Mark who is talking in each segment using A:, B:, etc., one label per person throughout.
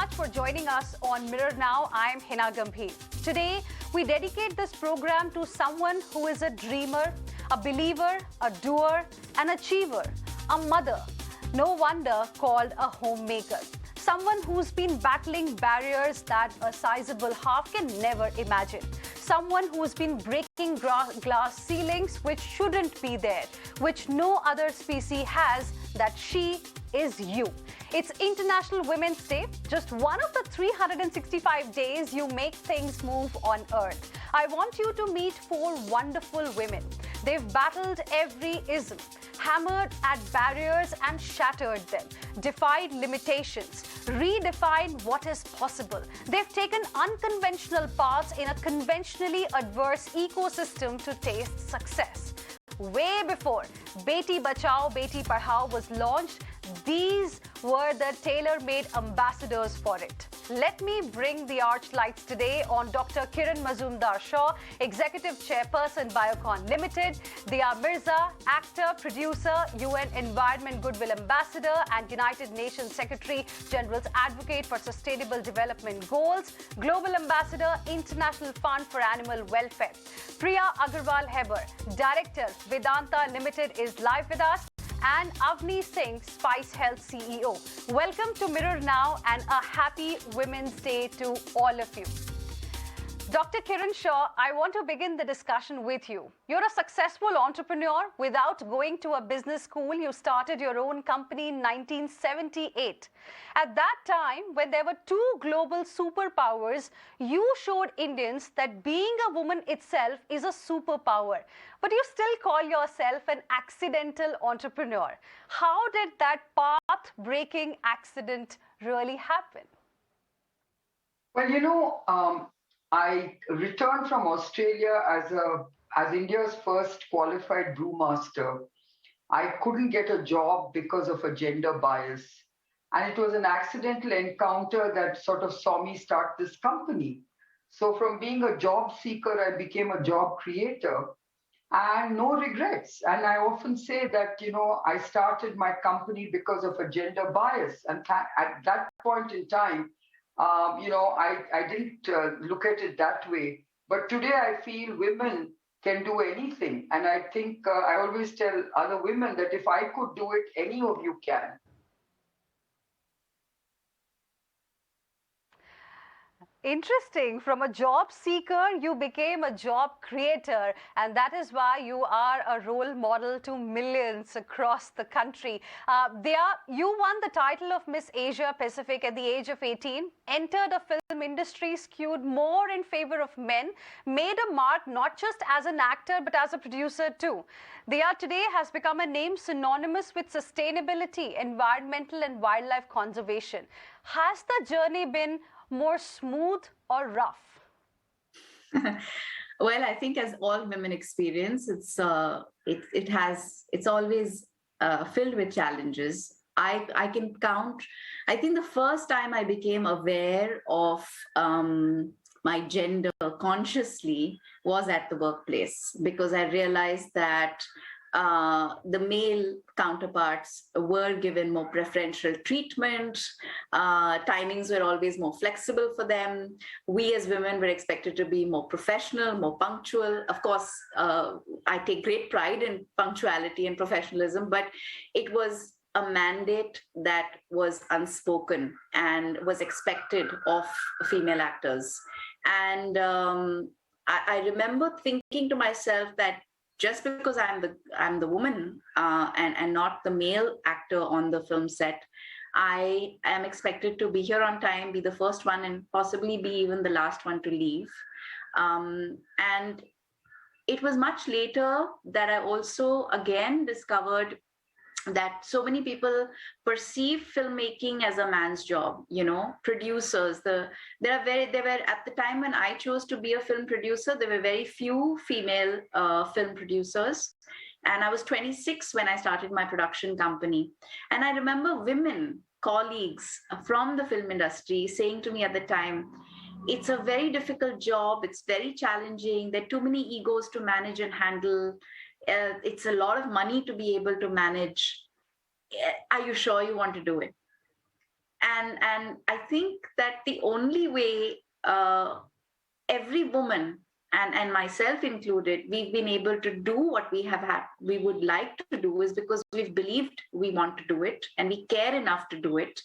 A: much for joining us on Mirror Now. I'm Heena Gambhir. Today, we dedicate this program to someone who is a dreamer, a believer, a doer, an achiever, a mother, no wonder called a homemaker. Someone who's been battling barriers that a sizable half can never imagine. Someone who's been breaking glass ceilings which shouldn't be there, which no other species has, that she is you. It's International Women's Day, just one of the 365 days you make things move on Earth. I want you to meet four wonderful women. They've battled every ism, hammered at barriers and shattered them, defied limitations, redefined what is possible. They've taken unconventional paths in a conventionally adverse ecosystem to taste success. Way before Beti Bachao, Beti Padhao was launched, these were the tailor-made ambassadors for it. Let me bring the archlights today on Dr. Kiran Mazumdar-Shaw, Executive Chairperson, Biocon Limited, Dia Mirza, actor, producer, UN Environment Goodwill Ambassador and United Nations Secretary General's Advocate for Sustainable Development Goals, Global Ambassador, International Fund for Animal Welfare. Priya Agarwal Heber, Director, Vedanta Limited, is live with us, and Avni Singh, Spice Health CEO. Welcome to Mirror Now and a happy Women's Day to all of you. Dr. Kiran Shaw, I want to begin the discussion with you. You're a successful entrepreneur. Without going to a business school, you started your own company in 1978. At that time, when there were two global superpowers, you showed Indians that being a woman itself is a superpower. But you still call yourself an accidental entrepreneur. How did that path-breaking accident really happen?
B: Well, I returned from Australia as India's first qualified brewmaster. I couldn't get a job because of a gender bias. And it was an accidental encounter that sort of saw me start this company. So from being a job seeker, I became a job creator, and no regrets. And I often say that, I started my company because of a gender bias. And at that point in time, I didn't look at it that way. But today I feel women can do anything. And I think I always tell other women that if I could do it, any of you can.
A: Interesting. From a job seeker, you became a job creator, and that is why you are a role model to millions across the country. You won the title of Miss Asia Pacific at the age of 18, entered a film industry skewed more in favor of men, made a mark not just as an actor but as a producer too. Dia today has become a name synonymous with sustainability, environmental and wildlife conservation. Has the journey been more smooth or rough?
C: Well, I think as all women experience, it's always filled with challenges. I can count. I think the first time I became aware of my gender consciously was at the workplace, because I realized that the male counterparts were given more preferential treatment. Timings were always more flexible for them. We as women were expected to be more professional, more punctual. Of course, I take great pride in punctuality and professionalism, but it was a mandate that was unspoken and was expected of female actors. And I remember thinking to myself that just because I'm the woman and not the male actor on the film set, I am expected to be here on time, be the first one, and possibly be even the last one to leave. And it was much later that I also again discovered that so many people perceive filmmaking as a man's job. Producers. There were at the time when I chose to be a film producer, there were very few female film producers, and I was 26 when I started my production company. And I remember women colleagues from the film industry saying to me at the time, "It's a very difficult job. It's very challenging. There are too many egos to manage and handle. It's a lot of money to be able to manage. Are you sure you want to do it?" And I think that the only way every woman and myself included, we've been able to do what we would like to do is because we've believed we want to do it and we care enough to do it.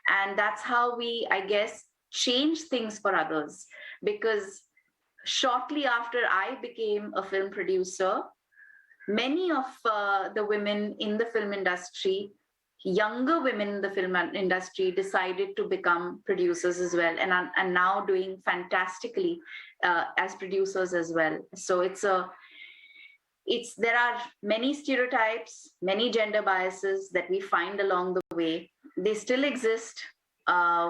C: And that's how we, I guess, change things for others. Because shortly after I became a film producer, many of the women in the film industry, younger women in the film industry, decided to become producers as well, and are now doing fantastically as producers as well. So there are many stereotypes, many gender biases that we find along the way. They still exist.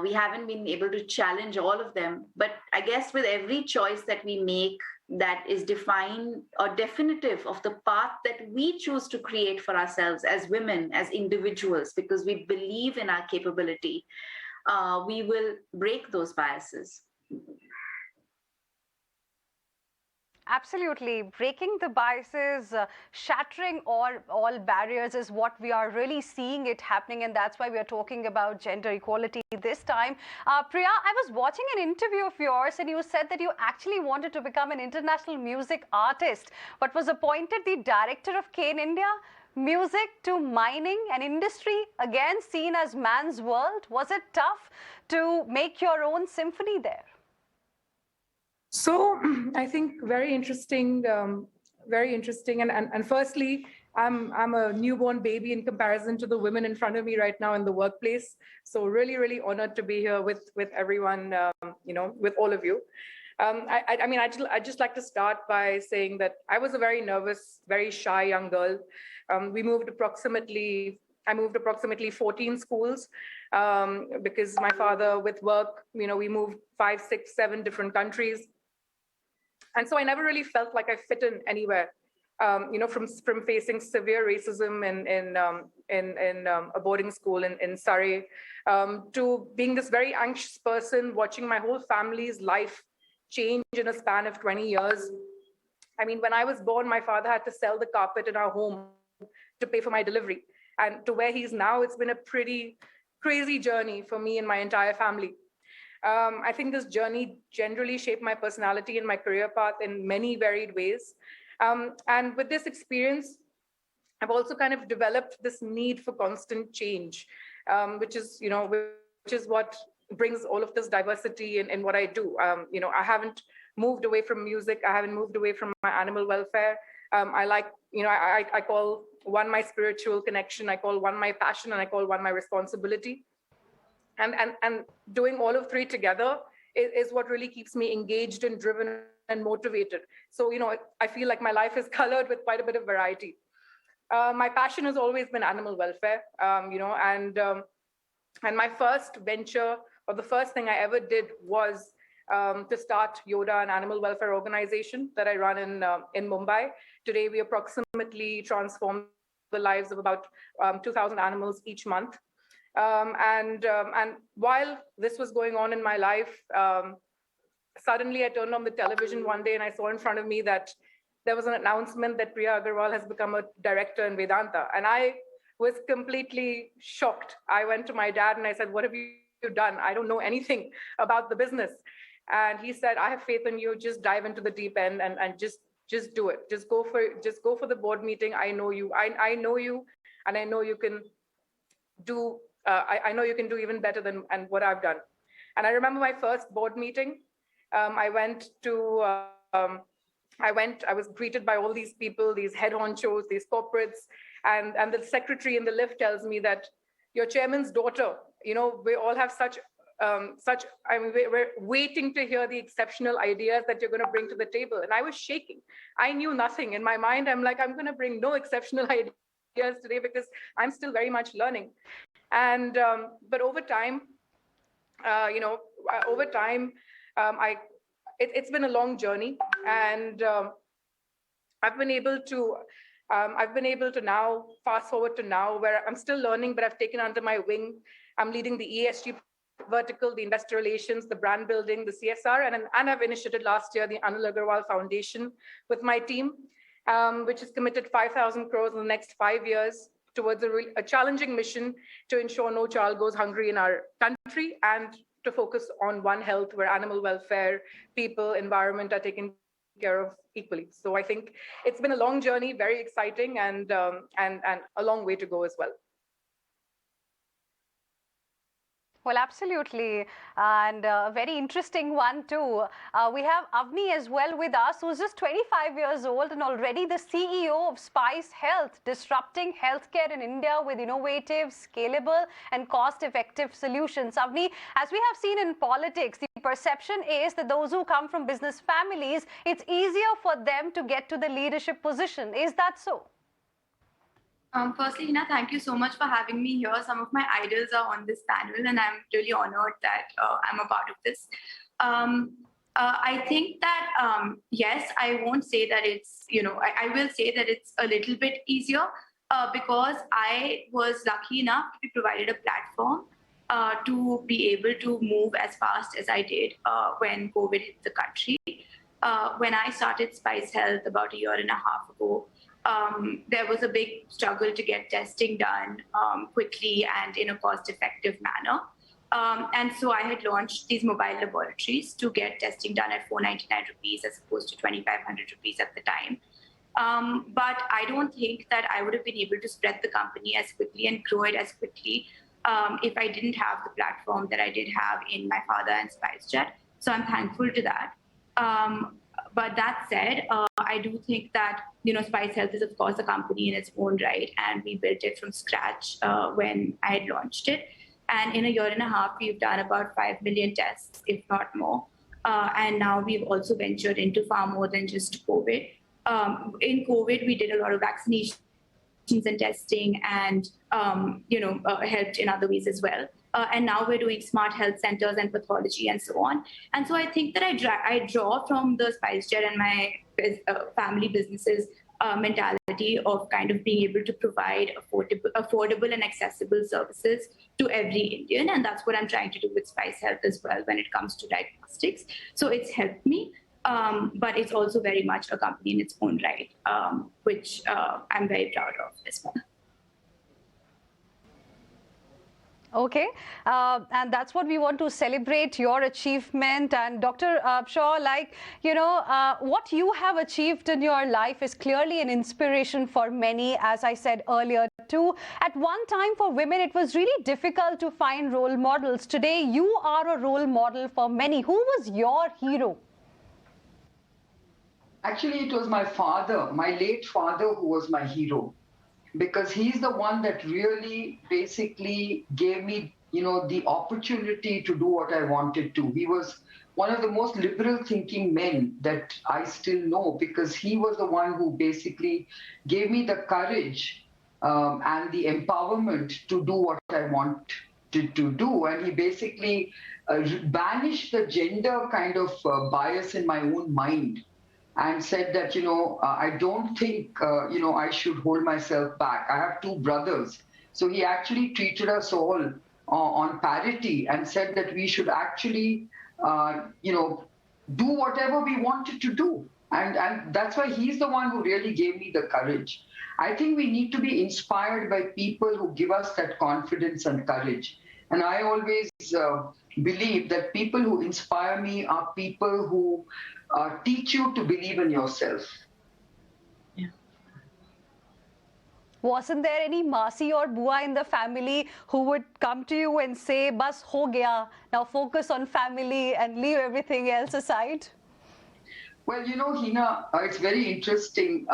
C: We haven't been able to challenge all of them, but I guess with every choice that we make that is defined or definitive of the path that we choose to create for ourselves as women, as individuals, because we believe in our capability, we will break those biases.
A: Absolutely. Breaking the biases, shattering all barriers is what we are really seeing it happening, and that's why we are talking about gender equality this time. Priya, I was watching an interview of yours and you said that you actually wanted to become an international music artist, but was appointed the director of Kane India. Music to mining, an industry again seen as man's world. Was it tough to make your own symphony there?
D: So I think very interesting, very interesting. And firstly, I'm a newborn baby in comparison to the women in front of me right now in the workplace. So really, really honored to be here with everyone, with all of you. I just like to start by saying that I was a very nervous, very shy young girl. I moved approximately 14 schools because my father, with work, we moved 5, 6, 7 different countries. And so I never really felt like I fit in anywhere, from facing severe racism in a boarding school in Surrey, to being this very anxious person, watching my whole family's life change in a span of 20 years. I mean, when I was born, my father had to sell the carpet in our home to pay for my delivery. And to where he's now, it's been a pretty crazy journey for me and my entire family. I think this journey generally shaped my personality and my career path in many varied ways. And with this experience, I've also kind of developed this need for constant change, which is what brings all of this diversity in what I do. I haven't moved away from music. I haven't moved away from my animal welfare. I call one my spiritual connection, I call one my passion, and I call one my responsibility. And doing all of three together is what really keeps me engaged and driven and motivated. So, I feel like my life is colored with quite a bit of variety. My passion has always been animal welfare, and my first venture, or the first thing I ever did, was to start Yoda, an animal welfare organization that I run in Mumbai. Today, we approximately transform the lives of about 2,000 animals each month. And while this was going on in my life, suddenly I turned on the television one day and I saw in front of me that there was an announcement that Priya Agarwal has become a director in Vedanta. And I was completely shocked. I went to my dad and I said, "What have you done? I don't know anything about the business." And he said, "I have faith in you. Just dive into the deep end and just do it. Just go for the board meeting. I know you. I know you, and I know you can do. I know you can do even better than what I've done." And I remember my first board meeting. I was greeted by all these people, these head honchos, these corporates, and the secretary in the lift tells me that your chairman's daughter, we all have we're waiting to hear the exceptional ideas that you're going to bring to the table. And I was shaking. I knew nothing. In my mind, I'm like, I'm going to bring no exceptional ideas today because I'm still very much learning. And but over time, it's been a long journey, and I've been able to now fast forward to now, where I'm still learning, but I've taken under my wing. I'm leading the ESG vertical, the investor relations, the brand building, the CSR, and I've initiated last year the Anil Agarwal Foundation with my team, which has committed 5,000 crores in the next 5 years towards a challenging mission to ensure no child goes hungry in our country and to focus on One Health, where animal welfare, people, environment are taken care of equally. So I think it's been a long journey, very exciting, and a long way to go as well.
A: Well, absolutely. And a very interesting one, too. We have Avni as well with us, who's just 25 years old and already the CEO of Spice Health, disrupting healthcare in India with innovative, scalable, and cost-effective solutions. Avni, as we have seen in politics, the perception is that those who come from business families, it's easier for them to get to the leadership position. Is that so?
E: Firstly, Heena, thank you so much for having me here. Some of my idols are on this panel, and I'm really honored that I'm a part of this. I think that, yes, I won't say that it's, I will say that it's a little bit easier because I was lucky enough to be provided a platform to be able to move as fast as I did when COVID hit the country. When I started Spice Health about a year and a half ago, there was a big struggle to get testing done quickly and in a cost-effective manner. And so I had launched these mobile laboratories to get testing done at 499 rupees as opposed to 2,500 rupees at the time. But I don't think that I would have been able to spread the company as quickly and grow it as quickly if I didn't have the platform that I did have in my father and SpiceJet. So I'm thankful to that. But that said, I do think that, Spice Health is, of course, a company in its own right, and we built it from scratch when I had launched it. And in a year and a half, we've done about 5 million tests, if not more. And now we've also ventured into far more than just COVID. In COVID, we did a lot of vaccinations and testing and, helped in other ways as well. And now we're doing smart health centers and pathology and so on. And so I think that I draw from the SpiceJet and my family businesses mentality of kind of being able to provide affordable and accessible services to every Indian. And that's what I'm trying to do with Spice Health as well when it comes to diagnostics. So it's helped me, but it's also very much a company in its own right, which I'm very proud of as well.
A: Okay, and that's what we want to celebrate, your achievement. And Dr. Shaw, what you have achieved in your life is clearly an inspiration for many, as I said earlier too. At one time for women, it was really difficult to find role models. Today, you are a role model for many. Who was your hero?
B: Actually, it was my father, my late father, who was my hero. Because he's the one that really basically gave me, the opportunity to do what I wanted to. He was one of the most liberal thinking men that I still know, because he was the one who basically gave me the courage and the empowerment to do what I wanted to do. And he basically banished the gender kind of bias in my own mind, and said that, I don't think, I should hold myself back. I have two brothers. So he actually treated us all on parity and said that we should actually, do whatever we wanted to do. And that's why he's the one who really gave me the courage. I think we need to be inspired by people who give us that confidence and courage. And I always believe that people who inspire me are people who teach you to believe in yourself.
C: Yeah.
A: Wasn't there any Masi or Bua in the family who would come to you and say, "Bas ho gaya, now focus on family and leave everything else aside"?
B: Well, Heena, it's very interesting.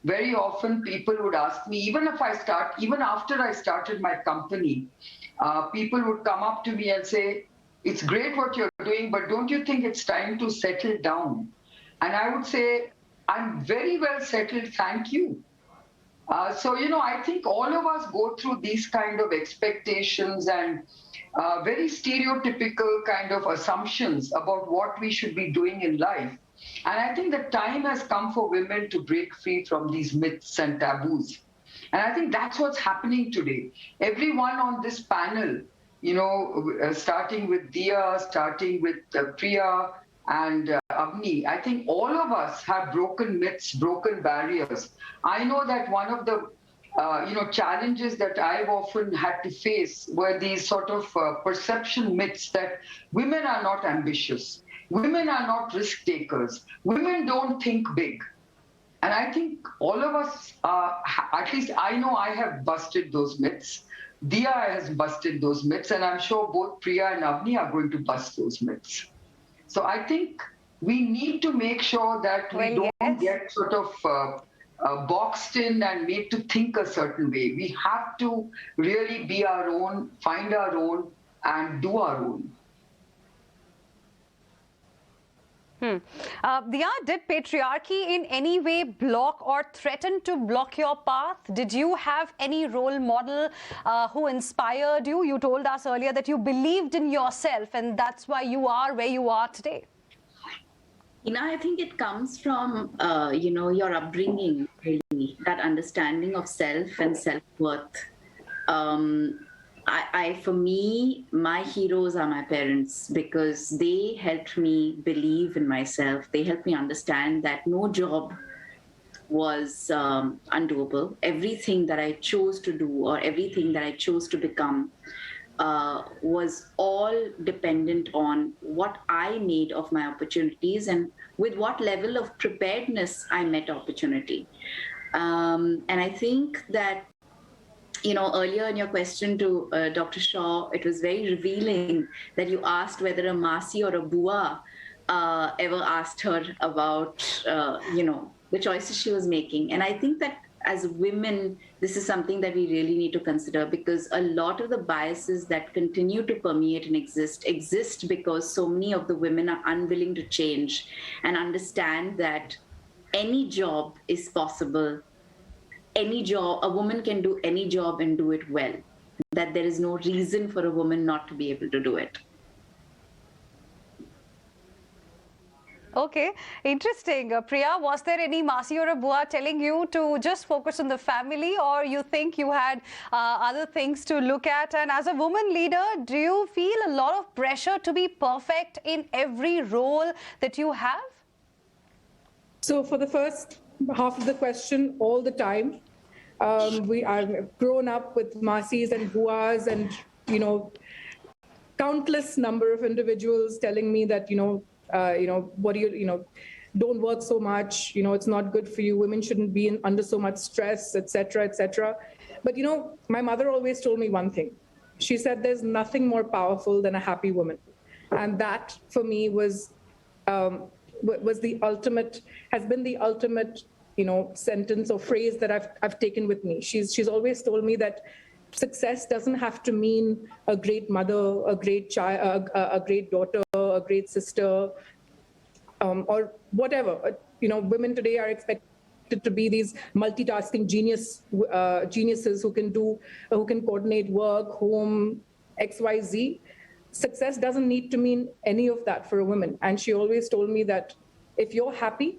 B: Very often people would ask me, even after I started my company, people would come up to me and say, "It's great what you're doing, but don't you think it's time to settle down?" And I would say, "I'm very well settled, thank you." So, I think all of us go through these kind of expectations and very stereotypical kind of assumptions about what we should be doing in life. And I think the time has come for women to break free from these myths and taboos. And I think that's what's happening today. Everyone on this panel, starting with Dia, starting with Priya and Avni, I think all of us have broken myths, broken barriers. I know that one of the challenges that I've often had to face were these sort of perception myths that women are not ambitious, women are not risk takers, women don't think big. And I think all of us, at least I know I have busted those myths. Dia has busted those myths, and I'm sure both Priya and Avni are going to bust those myths. So I think we need to make sure that we don't get sort of boxed in and made to think a certain way. We have to really be our own, find our own, and do our own.
A: Dia, did patriarchy in any way block or threaten to block your path? Did you have any role model who inspired you? You told us earlier that you believed in yourself and that's why you are where you are today.
C: I think it comes from, your upbringing, really, that understanding of self and self-worth. For me, my heroes are my parents because they helped me believe in myself. They helped me understand that no job was undoable. Everything that I chose to do or everything that I chose to become was all dependent on what I made of my opportunities and with what level of preparedness I met opportunity. And I think that earlier in your question to Dr. Shaw, it was very revealing that you asked whether a Masi or a Bua ever asked her about, the choices she was making. And I think that as women, this is something that we really need to consider because a lot of the biases that continue to permeate and exist because so many of the women are unwilling to change and understand that any job is possible. Any job, a woman can do any job and do it well, that there is no reason for a woman not to be able to do it.
A: Okay, interesting. Priya, was there any Masi or a Bua telling you to just focus on the family or you think you had other things to look at? And as a woman leader, do you feel a lot of pressure to be perfect in every role that you have?
D: So for the first half of the question, all the time. I've grown up with Masis and Buas and, countless number of individuals telling me that, what do you, don't work so much, it's not good for you. Women shouldn't be under so much stress, etc., etc. But, my mother always told me one thing. She said, there's nothing more powerful than a happy woman. And that for me was the ultimate, has been the ultimate, sentence or phrase that I've taken with me. She's always told me that success doesn't have to mean a great mother, a great child, a great daughter, a great sister, or whatever. Women today are expected to be these multitasking geniuses who can coordinate work, home, XYZ. Success doesn't need to mean any of that for a woman. And she always told me that if you're happy,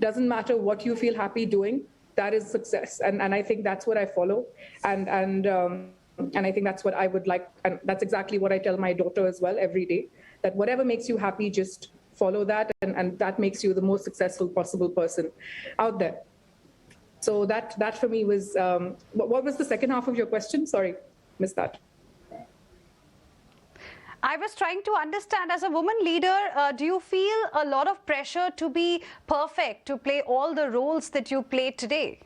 D: doesn't matter what you feel happy doing, that is success. And I think that's what I follow. And I think that's what I would like. And that's exactly what I tell my daughter as well every day, that whatever makes you happy, just follow that. And that makes you the most successful possible person out there. So that for me was, what was the second half of your question? Sorry, missed that.
A: I was trying to understand, as a woman leader, do you feel a lot of pressure to be perfect, to play all the roles that you play today?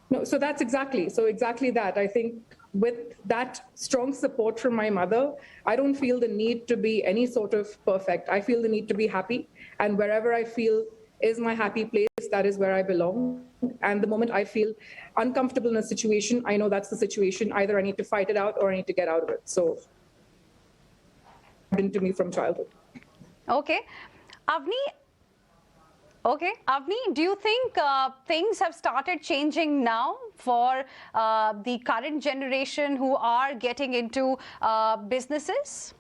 D: No, so that's exactly that. I think with that strong support from my mother, I don't feel the need to be any sort of perfect. I feel the need to be happy. And wherever I feel is my happy place, that is where I belong. And the moment I feel uncomfortable in a situation, I know that's the situation. Either I need to fight it out or I need to get out of it. So into me from childhood.
A: Okay. Avni, do you think things have started changing now for the current generation who are getting into businesses?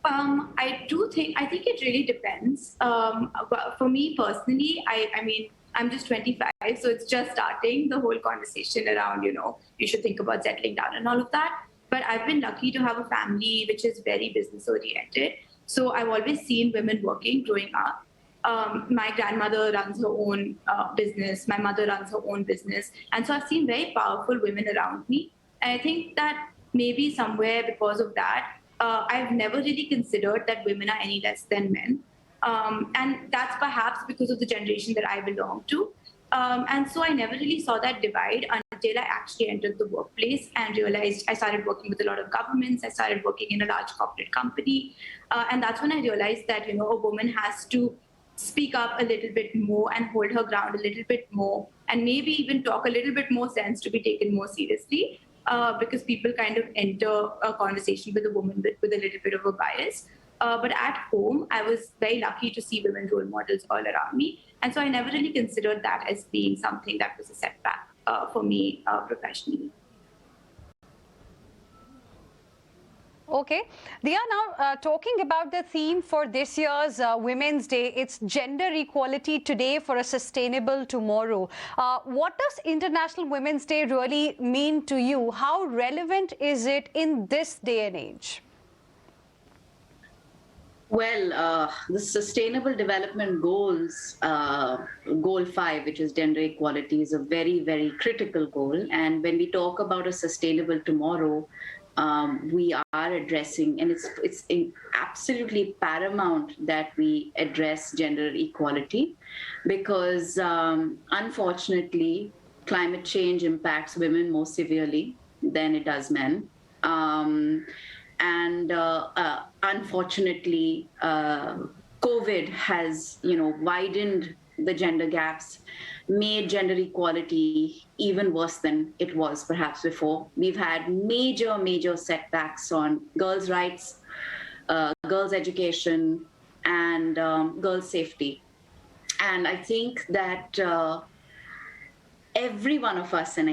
E: I think it really depends. For me personally, I mean, I'm just 25, so it's just starting the whole conversation around, you should think about settling down and all of that. But I've been lucky to have a family which is very business oriented. So I've always seen women working growing up. My grandmother runs her own business. My mother runs her own business. And so I've seen very powerful women around me. And I think that maybe somewhere because of that, I've never really considered that women are any less than men. And that's perhaps because of the generation that I belong to. And so I never really saw that divide until I actually entered the workplace and realized I started working with a lot of governments. I started working in a large corporate company. And that's when I realized that, a woman has to speak up a little bit more and hold her ground a little bit more, and maybe even talk a little bit more sense to be taken more seriously, because people kind of enter a conversation with a woman with a little bit of a bias. But at home, I was very lucky to see women role models all around me. And so I never really considered that as being something that was a setback for me professionally.
A: Okay. Dia, now talking about the theme for this year's Women's Day, it's gender equality today for a sustainable tomorrow. What does International Women's Day really mean to you? How relevant is it in this day and age?
C: Well, the Sustainable Development Goals, Goal 5, which is gender equality, is a very, very critical goal. And when we talk about a sustainable tomorrow, we are addressing, and it's absolutely paramount that we address gender equality, because unfortunately, climate change impacts women more severely than it does men. And unfortunately, COVID has, widened the gender gaps, made gender equality even worse than it was perhaps before. We've had major setbacks on girls' rights, girls' education, and girls' safety. And I think that every one of us, and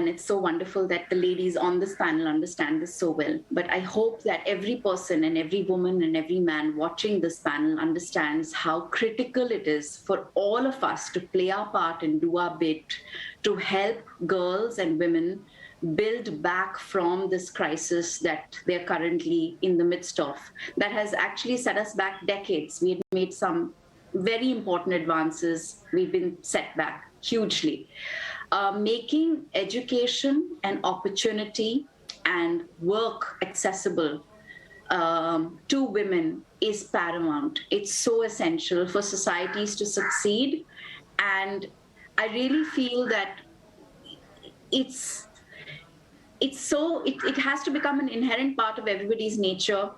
C: it's so wonderful that the ladies on this panel understand this so well, but I hope that every person and every woman and every man watching this panel understands how critical it is for all of us to play our part and do our bit to help girls and women build back from this crisis that they're currently in the midst of, that has actually set us back decades. We had made some very important advances. We've been set back hugely. Making education and opportunity and work accessible to women is paramount. It's so essential for societies to succeed. And I really feel that it has to become an inherent part of everybody's nature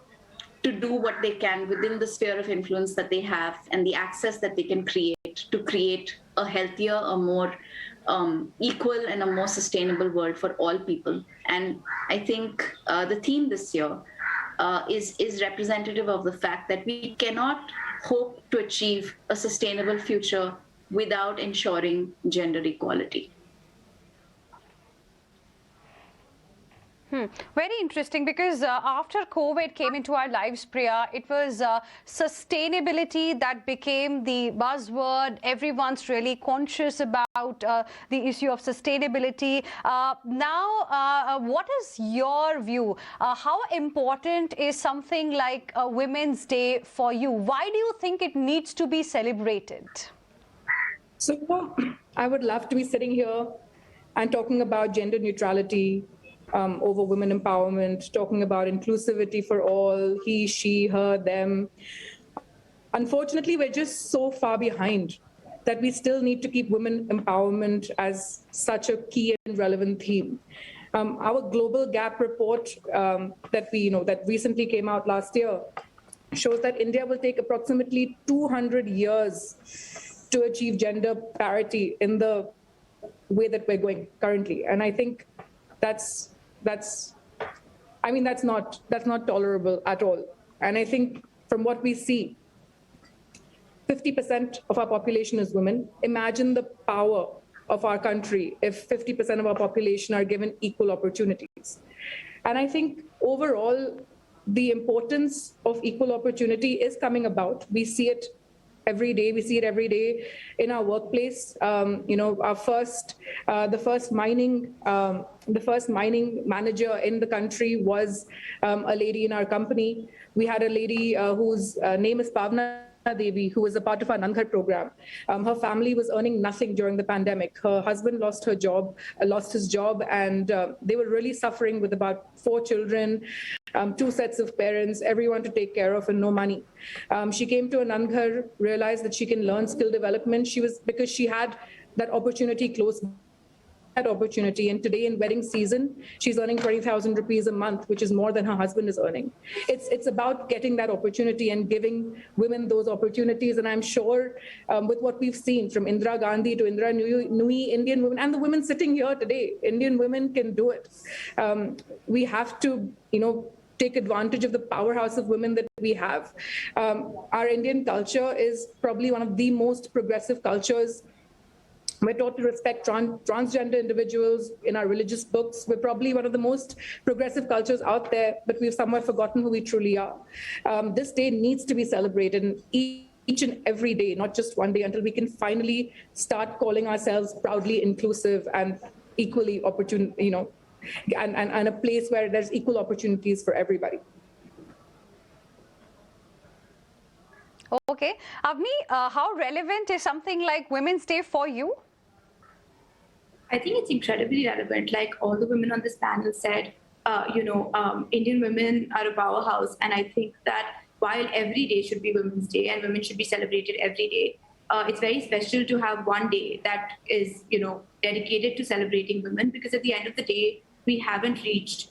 C: to do what they can within the sphere of influence that they have and the access that they can create to create a healthier, a more equal and a more sustainable world for all people. And I think the theme this year is representative of the fact that we cannot hope to achieve a sustainable future without ensuring gender equality.
A: Very interesting, because after COVID came into our lives, Priya, it was sustainability that became the buzzword. Everyone's really conscious about the issue of sustainability. Now, what is your view? How important is something like a Women's Day for you? Why do you think it needs to be celebrated?
D: So, I would love to be sitting here and talking about gender neutrality, over women empowerment, talking about inclusivity for all, he, she, her, them. Unfortunately, we're just so far behind that we still need to keep women empowerment as such a key and relevant theme. Our global gap report that recently came out last year shows that India will take approximately 200 years to achieve gender parity in the way that we're going currently. And I think that's not tolerable at all. And I think from what we see, 50% of our population is women. Imagine the power of our country if 50% of our population are given equal opportunities. And I think overall, the importance of equal opportunity is coming about. We see it every day. We see it every day in our workplace. The first mining manager in the country was a lady in our company. We had a lady whose name is Pavna Devi, who was a part of our Nanghar program. Her family was earning nothing during the pandemic. Her husband lost his job, and they were really suffering with about 4 children, 2 sets of parents, everyone to take care of, and no money. She came to a Nanghar, realized that she can learn skill development. Because she had that opportunity close. That opportunity, and today in wedding season she's earning 20,000 rupees a month, which is more than her husband is earning. It's about getting that opportunity and giving women those opportunities, and I'm sure with what we've seen from Indira Gandhi to Indira Nui, Indian women, and the women sitting here today, Indian women can do it. We have to take advantage of the powerhouse of women that we have. Our Indian culture is probably one of the most progressive cultures. We're taught to respect transgender individuals in our religious books. We're probably one of the most progressive cultures out there, but we've somewhat forgotten who we truly are. This day needs to be celebrated each and every day, not just one day, until we can finally start calling ourselves proudly inclusive and equally opportune, and a place where there's equal opportunities for everybody.
A: Okay. Avni, how relevant is something like Women's Day for you?
E: I think it's incredibly relevant. Like all the women on this panel said, Indian women are a powerhouse. And I think that while every day should be Women's Day and women should be celebrated every day, it's very special to have one day that is, dedicated to celebrating women, because at the end of the day, we haven't reached,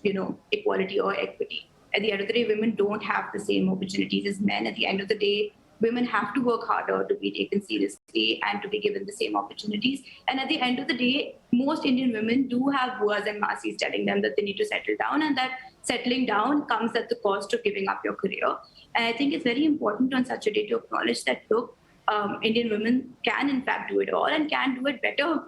E: equality or equity. At the end of the day, women don't have the same opportunities as men. At the end of the day, women have to work harder to be taken seriously and to be given the same opportunities. And at the end of the day, most Indian women do have buas and masis telling them that they need to settle down, and that settling down comes at the cost of giving up your career. And I think it's very important on such a day to acknowledge that, look, Indian women can in fact do it all and can do it better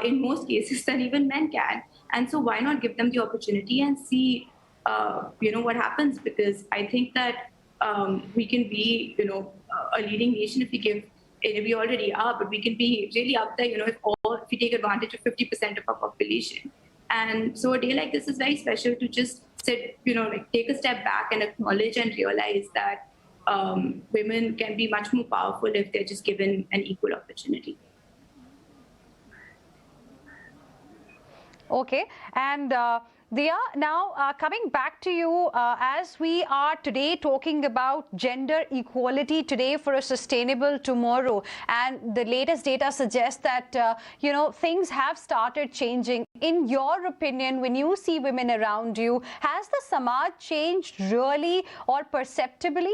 E: in most cases than even men can. And so why not give them the opportunity and see, what happens? Because I think that we can be, a leading nation if we already are, but we can be really up there, if we take advantage of 50% of our population. And so a day like this is very special to just sit, take a step back and acknowledge and realize that women can be much more powerful if they're just given an equal opportunity.
A: Okay. And Dia, now coming back to you, as we are today talking about gender equality today for a sustainable tomorrow, and the latest data suggests that, things have started changing. In your opinion, when you see women around you, has the Samaj changed really or perceptibly,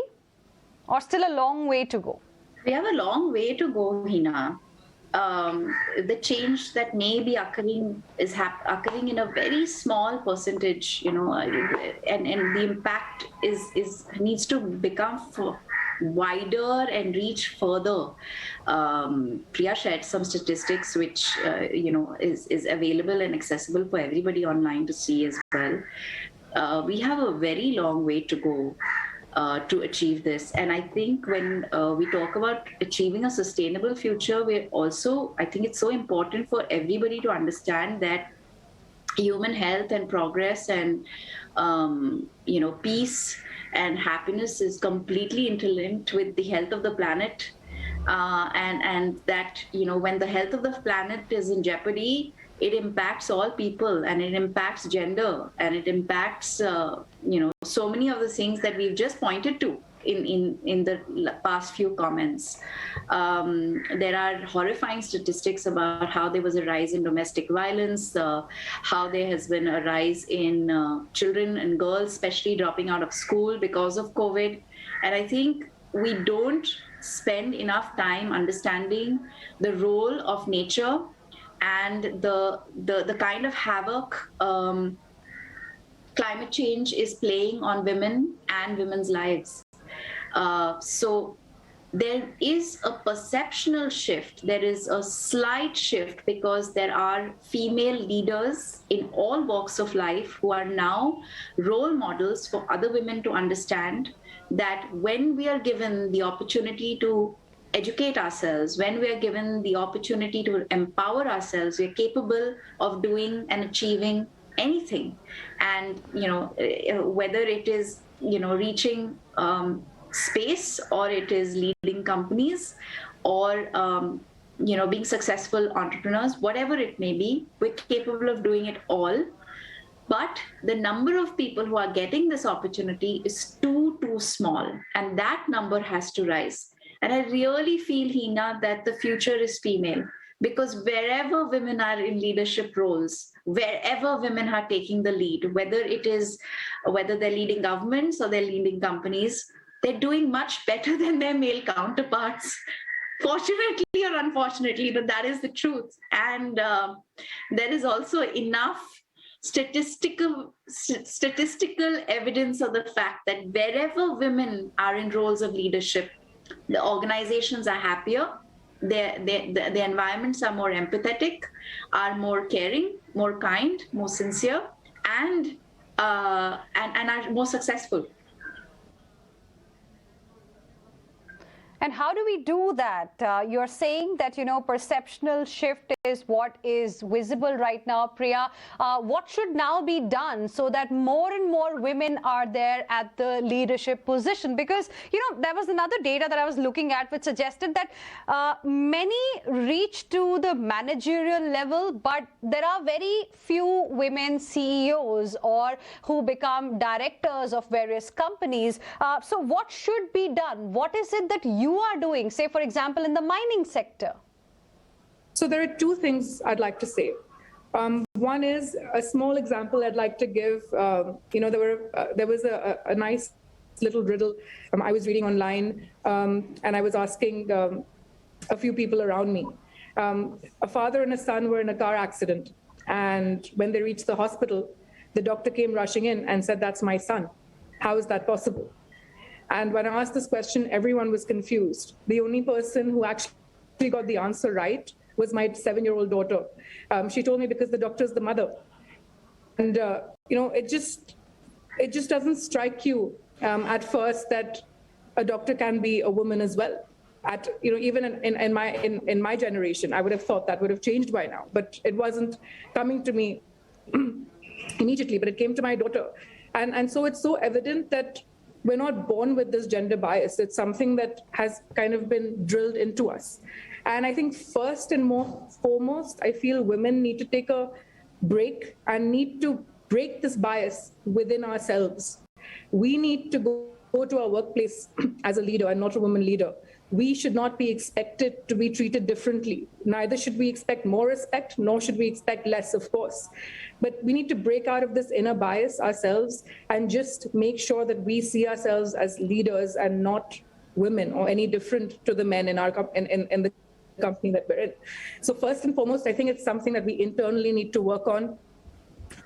A: or still a long way to go?
C: We have a long way to go, Heena. The change that may be occurring is occurring in a very small percentage, and the impact needs to become wider and reach further. Priya shared some statistics which is available and accessible for everybody online to see as well. We have a very long way to go to achieve this. And I think when we talk about achieving a sustainable future, I think it's so important for everybody to understand that human health and progress and, peace and happiness is completely interlinked with the health of the planet. And that, when the health of the planet is in jeopardy, it impacts all people, and it impacts gender, and it impacts, so many of the things that we've just pointed to in the past few comments. There are horrifying statistics about how there was a rise in domestic violence, how there has been a rise in children and girls, especially dropping out of school because of COVID. And I think we don't spend enough time understanding the role of nature and the kind of havoc climate change is playing on women and women's lives. So there is a perceptual shift. There is a slight shift because there are female leaders in all walks of life who are now role models for other women to understand that when we are given the opportunity to educate ourselves, when we are given the opportunity to empower ourselves, we're capable of doing and achieving anything. And, whether it is, reaching space, or it is leading companies, or being successful entrepreneurs, whatever it may be. We're capable of doing it all. But the number of people who are getting this opportunity is too small, and that number has to rise. And I really feel, Heena, that the future is female, because wherever women are in leadership roles, wherever women are taking the lead, whether they're leading governments or they're leading companies, they're doing much better than their male counterparts. Fortunately or unfortunately, but that is the truth. And there is also enough statistical evidence of the fact that wherever women are in roles of leadership, the organizations are happier, the environments are more empathetic, are more caring, more kind, more sincere, and are more successful.
A: And how do we do that? You're saying that, perceptual shift is what is visible right now, Priya. What should now be done so that more and more women are there at the leadership position? Because, there was another data that I was looking at which suggested that many reach to the managerial level, but there are very few women CEOs or who become directors of various companies. So what should be done? What is it that you are doing, say, for example, in the mining sector?
D: So there are two things I'd like to say. One is a small example I'd like to give. There was a nice little riddle I was reading online, and I was asking a few people around me. A father and a son were in a car accident, and when they reached the hospital, the doctor came rushing in and said, "That's my son. How is that possible?" And when I asked this question, everyone was confused. The only person who actually got the answer right was my 7-year-old daughter. She told me because the doctor is the mother. And, it just doesn't strike you at first that a doctor can be a woman as well. Even in my generation, I would have thought that would have changed by now, but it wasn't coming to me immediately, but it came to my daughter. And so it's so evident that we're not born with this gender bias. It's something that has kind of been drilled into us. And I think first and foremost, I feel women need to take a break and need to break this bias within ourselves. We need to go to our workplace as a leader and not a woman leader. We should not be expected to be treated differently. Neither should we expect more respect, nor should we expect less, of course. But we need to break out of this inner bias ourselves and just make sure that we see ourselves as leaders and not women or any different to the men in the company that we're in. So first and foremost, I think it's something that we internally need to work on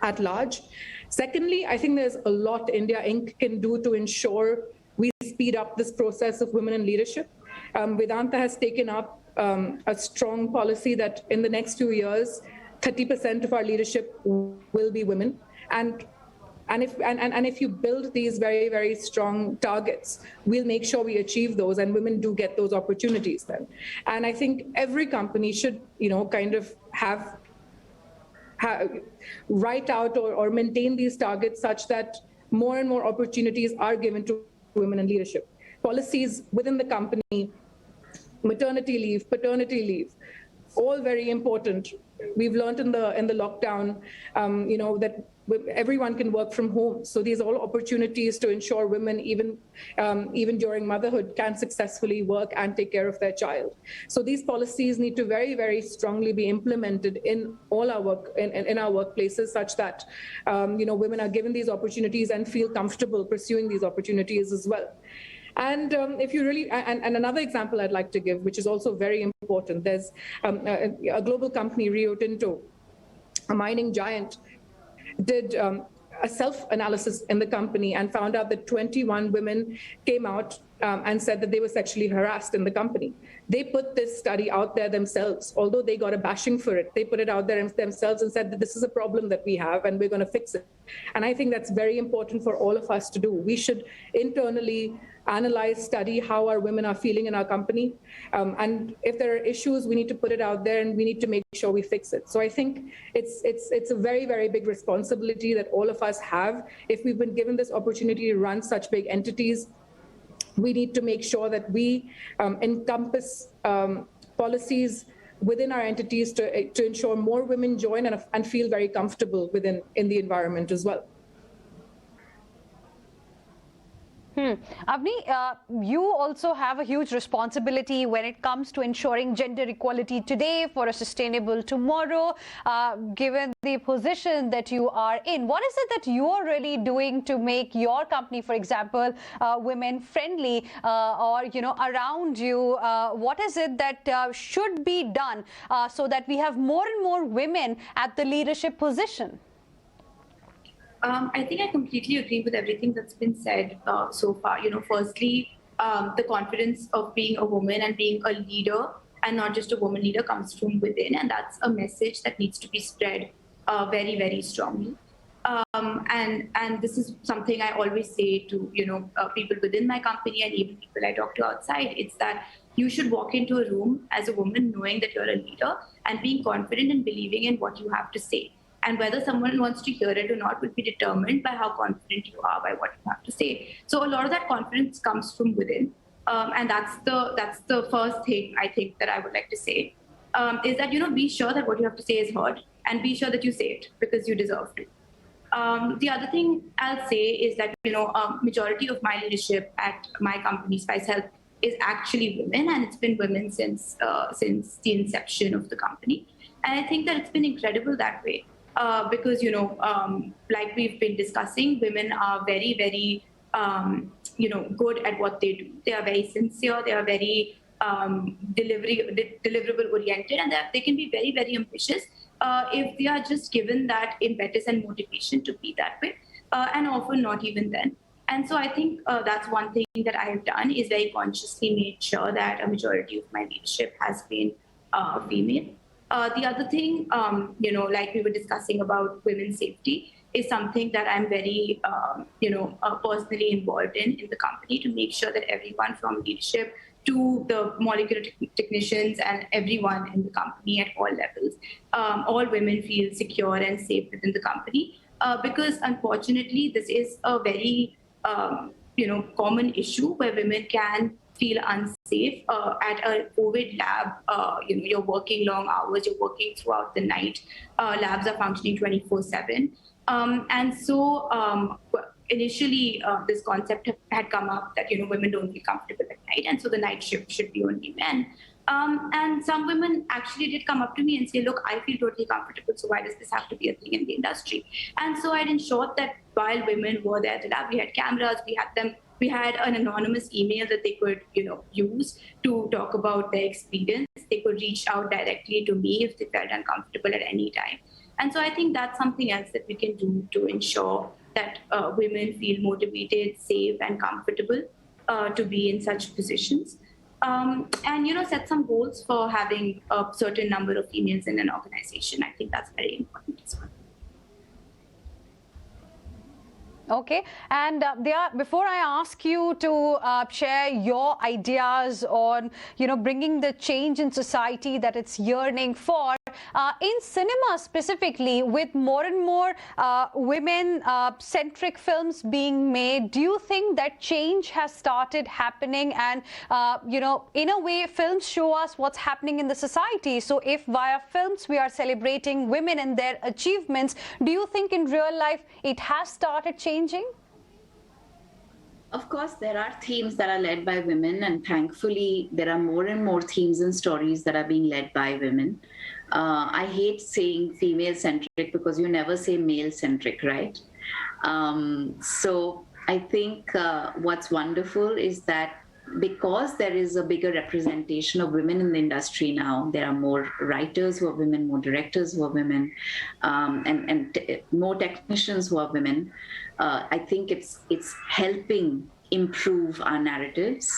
D: at large. Secondly, I think there's a lot India Inc. can do to ensure we speed up this process of women in leadership. Vedanta has taken up a strong policy that in the next 2 years, 30% of our leadership will be women. And if you build these very, very strong targets, we'll make sure we achieve those, and women do get those opportunities then. And I think every company should, kind of write out or maintain these targets such that more and more opportunities are given to women in leadership. Policies within the company, maternity leave, paternity leave, all very important. We've learned in the lockdown, that everyone can work from home. So these are all opportunities to ensure women, even during motherhood, can successfully work and take care of their child. So these policies need to very, very strongly be implemented in all our work, in our workplaces, such that women are given these opportunities and feel comfortable pursuing these opportunities as well. And if you really, and another example I'd like to give, which is also very important, there's a global company, Rio Tinto, a mining giant, did a self-analysis in the company and found out that 21 women came out and said that they were sexually harassed in the company. They put this study out there themselves. Although they got a bashing for it, they put it out there themselves and said that this is a problem that we have and we're going to fix it. And I think that's very important for all of us to do. We should internally analyze, study how our women are feeling in our company. And if there are issues, we need to put it out there and we need to make sure we fix it. So I think it's a very, very big responsibility that all of us have if we've been given this opportunity to run such big entities we need to make sure that we encompass policies within our entities to ensure more women join and feel very comfortable in the environment as well.
A: Avni, you also have a huge responsibility when it comes to ensuring gender equality today for a sustainable tomorrow, given the position that you are in. What is it that you are really doing to make your company, for example, women friendly, or around you? What is it that should be done so that we have more and more women at the leadership position?
E: I think I completely agree with everything that's been said so far. Firstly, the confidence of being a woman and being a leader, and not just a woman leader, comes from within, and that's a message that needs to be spread very, very strongly. And this is something I always say to people within my company and even people I talk to outside. It's that you should walk into a room as a woman knowing that you're a leader and being confident and believing in what you have to say. And whether someone wants to hear it or not will be determined by how confident you are by what you have to say. So a lot of that confidence comes from within, and that's the first thing I think that I would like to say is that be sure that what you have to say is heard, and be sure that you say it because you deserve to. The other thing I'll say is that majority of my leadership at my company Spice Health is actually women, and it's been women since the inception of the company, and I think that it's been incredible that way. Because, like we've been discussing, women are very, very, good at what they do. They are very sincere. They are very deliverable oriented, and they can be very, very ambitious if they are just given that impetus and motivation to be that way, and often not even then. And so I think that's one thing that I have done is very consciously made sure that a majority of my leadership has been female. The other thing, like we were discussing about women's safety, is something that I'm very, personally involved in the company to make sure that everyone from leadership to the molecular technicians and everyone in the company at all levels, all women feel secure and safe within the company. Because unfortunately, this is a very, common issue where women can feel unsafe at a COVID lab. You're working long hours, you're working throughout the night. Labs are functioning 24/7. And so initially this concept had come up that, women don't feel comfortable at night. And so the night shift should be only men. And some women actually did come up to me and say, look, I feel totally comfortable, so why does this have to be a thing in the industry? And so I'd ensured that while women were there at the lab, we had cameras, we had an anonymous email that they could, use to talk about their experience. They could reach out directly to me if they felt uncomfortable at any time. And so I think that's something else that we can do to ensure that women feel motivated, safe, and comfortable to be in such positions. And, set some goals for having a certain number of females in an organization. I think that's very important as well.
A: Okay, and before I ask you to share your ideas on, bringing the change in society that it's yearning for, in cinema specifically, with more and more women-centric films being made, do you think that change has started happening? And, in a way, films show us what's happening in the society. So if via films we are celebrating women and their achievements, do you think in real life it has started changing?
C: Of course, there are themes that are led by women, and thankfully, there are more and more themes and stories that are being led by women. I hate saying female-centric because you never say male-centric, right? So I think what's wonderful is that because there is a bigger representation of women in the industry now, there are more writers who are women, more directors who are women, and more technicians who are women. I think it's helping improve our narratives.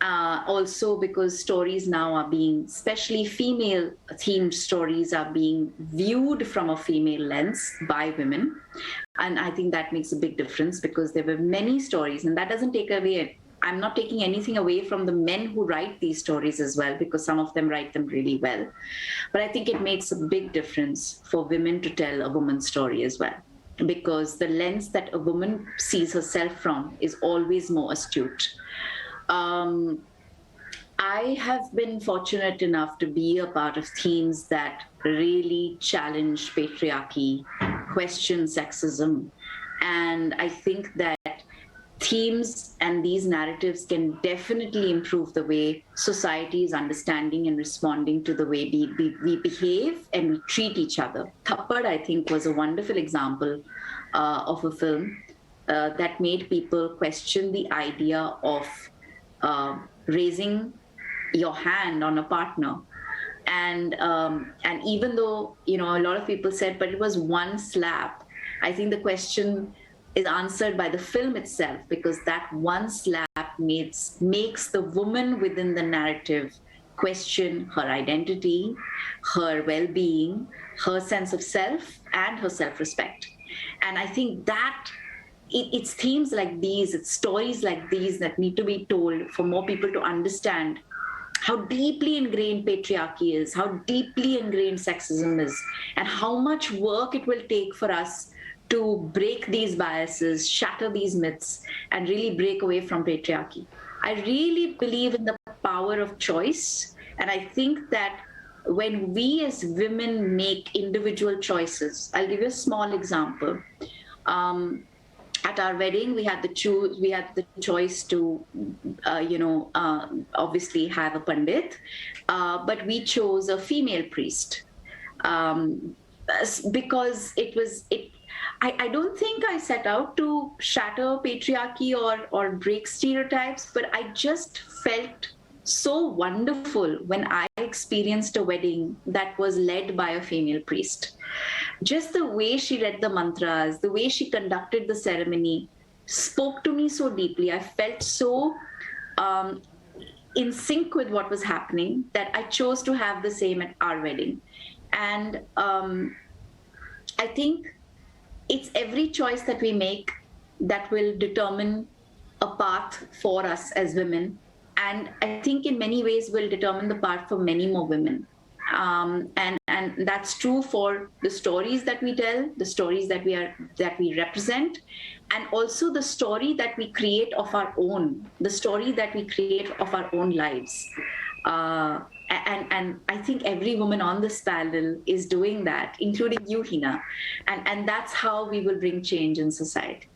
C: Also because stories now are being, especially female-themed stories, are being viewed from a female lens by women. And I think that makes a big difference because there were many stories, and that doesn't take away, I'm not taking anything away from the men who write these stories as well, because some of them write them really well. But I think it makes a big difference for women to tell a woman's story as well, because the lens that a woman sees herself from is always more astute. Um, I have been fortunate enough to be a part of themes that really challenge patriarchy, question sexism. And I think that themes and these narratives can definitely improve the way society is understanding and responding to the way we behave and we treat each other. Thappad, I think, was a wonderful example of a film that made people question the idea of raising your hand on a partner. And even though, a lot of people said, but it was one slap, I think the question is answered by the film itself, because that one slap makes the woman within the narrative question her identity, her well-being, her sense of self, and her self-respect. And I think that it's themes like these, it's stories like these that need to be told for more people to understand how deeply ingrained patriarchy is, how deeply ingrained sexism is, and how much work it will take for us to break these biases, shatter these myths, and really break away from patriarchy. I really believe in the power of choice. And I think that when we as women make individual choices, I'll give you a small example. At our wedding, we had the choice to, obviously have a pandit, but we chose a female priest because I don't think I set out to shatter patriarchy or break stereotypes, but I just felt so wonderful when I experienced a wedding that was led by a female priest. Just the way she read the mantras, the way she conducted the ceremony spoke to me so deeply. I felt so in sync with what was happening that I chose to have the same at our wedding. And I think it's every choice that we make that will determine a path for us as women. And I think in many ways will determine the path for many more women. And that's true for the stories that we tell, the stories that we represent, and also the story that we create of our own, the story that we create of our own lives. And I think every woman on this panel is doing that, including you, Heena. And that's how we will bring change in society.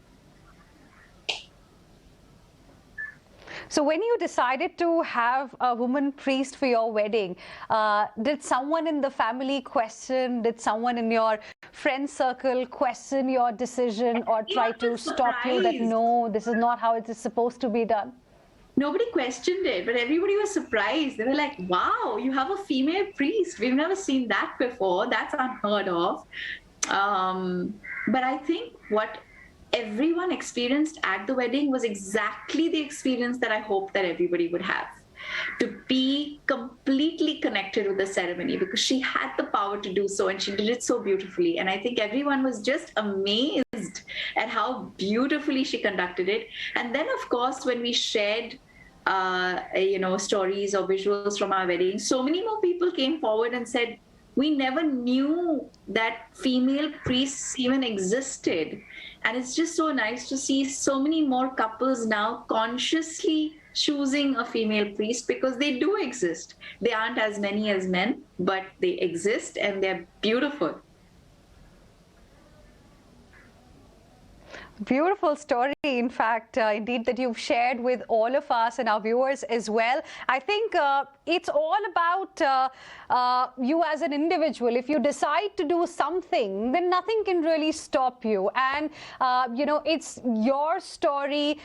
A: So when you decided to have a woman priest for your wedding, did someone in the family question, did someone in your friend circle question your decision or try to stop you that no, this is not how it is supposed to be done?
C: Nobody questioned it, but everybody was surprised. They were like, wow, you have a female priest. We've never seen that before. That's unheard of. But I think what everyone experienced at the wedding was exactly the experience that I hope that everybody would have. To be completely connected with the ceremony, because she had the power to do so and she did it so beautifully. And I think everyone was just amazed at how beautifully she conducted it. And then, of course, when we shared stories or visuals from our wedding, so many more people came forward and said, we never knew that female priests even existed. And it's just so nice to see so many more couples now consciously choosing a female priest, because they do exist. They aren't as many as men, but they exist and they're beautiful.
A: Beautiful story, in fact, indeed, that you've shared with all of us and our viewers as well. I think it's all about you as an individual. If you decide to do something, then nothing can really stop you. And, it's your story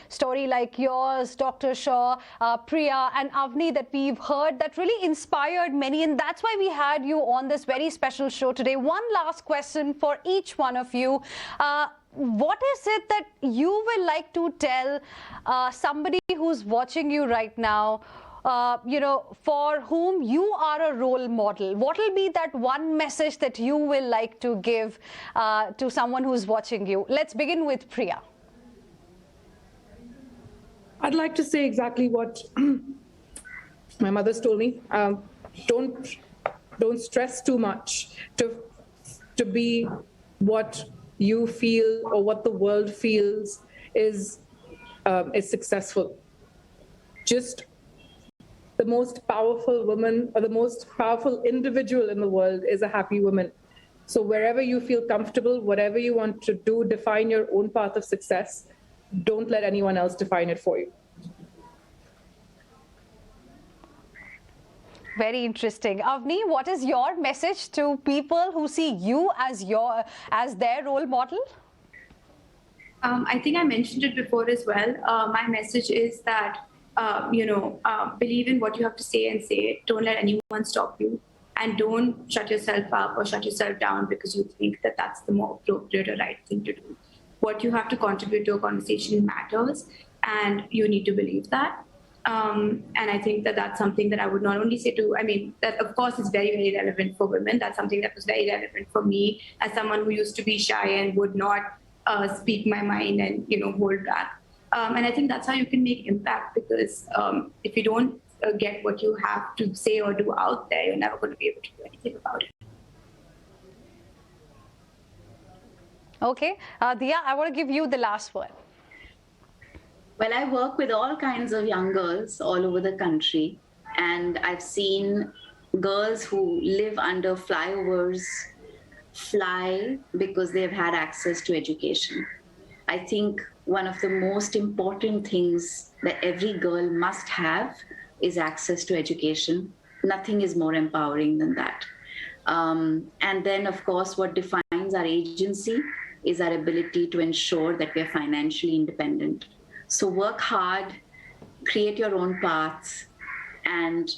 A: like yours, Dr. Shaw, Priya and Avni, that we've heard that really inspired many. And that's why we had you on this very special show today. One last question for each one of you. What is it that you will like to tell somebody who's watching you right now, for whom you are a role model? What will be that one message that you will like to give to someone who's watching you? Let's begin with Priya.
D: I'd like to say exactly what my mother's told me. Don't stress too much to be what you feel or what the world feels is successful. just the most powerful woman or the most powerful individual in the world is a happy woman. So wherever you feel comfortable, whatever you want to do, define your own path of success. Don't let anyone else define it for you.
A: Very interesting. Avni, what is your message to people who see you as their role model?
E: I think I mentioned it before as well. My message is that, believe in what you have to say and say it. Don't let anyone stop you. And don't shut yourself up or shut yourself down because you think that that's the more appropriate or right thing to do. What you have to contribute to a conversation matters, and you need to believe that. And I think that that's something that I would not only say to, that of course is very, very relevant for women. That's something that was very relevant for me as someone who used to be shy and would not speak my mind and, hold back. And I think that's how you can make impact, because if you don't get what you have to say or do out there, you're never going to be able to do anything about it.
A: Okay. Dia, I want to give you the last one.
C: Well, I work with all kinds of young girls all over the country, and I've seen girls who live under flyovers fly because they've had access to education. I think one of the most important things that every girl must have is access to education. Nothing is more empowering than that. And then, of course, what defines our agency is our ability to ensure that we're financially independent. So work hard, create your own paths, and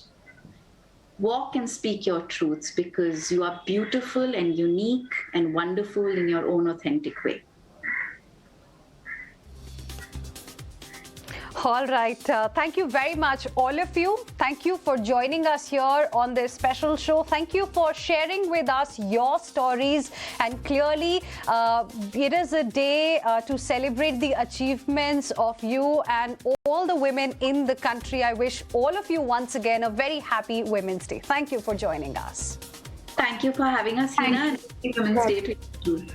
C: walk and speak your truths, because you are beautiful and unique and wonderful in your own authentic way.
A: All right. Thank you very much, all of you. Thank you for joining us here on this special show. Thank you for sharing with us your stories. And clearly, it is a day to celebrate the achievements of you and all the women in the country. I wish all of you once again a very happy Women's Day. Thank you for joining us.
C: Thank you for having us, Heena, and happy Women's Day to you too.